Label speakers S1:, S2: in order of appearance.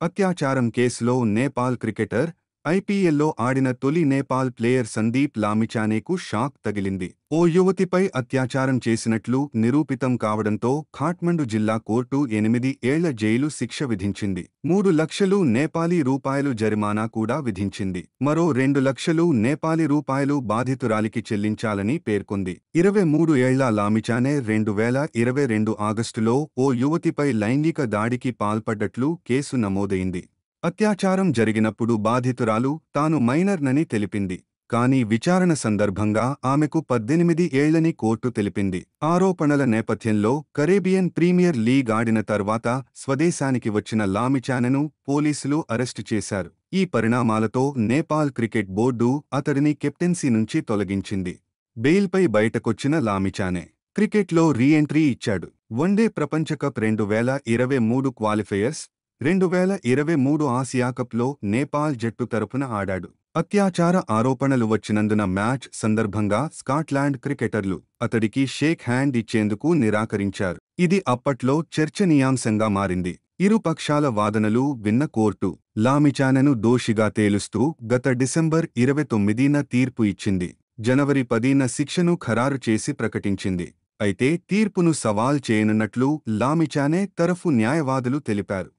S1: అత్యాచారం కేసులో నేపాల్ క్రికెటర్ ఐపీఎల్లో ఆడిన తొలి నేపాల్ ప్లేయర్ సందీప్ లామిచానేకు షాక్ తగిలింది. ఓ యువతిపై అత్యాచారం చేసినట్లు నిరూపితం కావడంతో ఖాట్మండు జిల్లా కోర్టు 8 ఏళ్ల జైలు శిక్ష విధించింది. 3 లక్షలు నేపాలీ రూపాయలు జరిమానా కూడా విధించింది. మరో 2 లక్షలు నేపాలీ రూపాయలు బాధితురాలికి చెల్లించాలని పేర్కొంది. 23 ఏళ్ల లామిచానే 2022 ఆగస్టులో ఓ యువతిపై లైంగిక దాడికి పాల్పడ్డట్లు కేసు నమోదైంది. అత్యాచారం జరిగినప్పుడు బాధితురాలు తాను మైనర్నని తెలిపింది. కానీ విచారణ సందర్భంగా ఆమెకు 18 ఏళ్లని కోర్టు తెలిపింది. ఆరోపణల నేపథ్యంలో కరేబియన్ ప్రీమియర్ లీగ్ ఆడిన తర్వాత స్వదేశానికి వచ్చిన లామిచానెను పోలీసులు అరెస్టు చేశారు. ఈ పరిణామాలతో నేపాల్ క్రికెట్ బోర్డు అతడిని కెప్టెన్సీ నుంచి తొలగించింది. బెయిల్పై బయటకొచ్చిన లామిచానే క్రికెట్లో రీ-ఎంట్రీ ఇచ్చాడు. వన్డే ప్రపంచకప్ 2023 క్వాలిఫైయర్స్, 2023 ఆసియాకప్లో నేపాల్ జట్టు తరపున ఆడాడు. అత్యాచార ఆరోపణలు వచ్చినందున మ్యాచ్ సందర్భంగా స్కాట్లాండ్ క్రికెటర్లు అతడికి షేక్ హ్యాండ్ ఇచ్చేందుకు నిరాకరించారు. ఇది అప్పట్లో చర్చనీయాంశంగా మారింది. ఇరు పక్షాల వాదనలు విన్న కోర్టు లామిచానెను దోషిగా తేలుస్తూ గత డిసెంబర్ 29న తీర్పు ఇచ్చింది. జనవరి 10న శిక్షను ఖరారు చేసి ప్రకటించింది. అయితే తీర్పును సవాల్ చేయనున్నట్లు లామిచానే తరఫు న్యాయవాదులు తెలిపారు.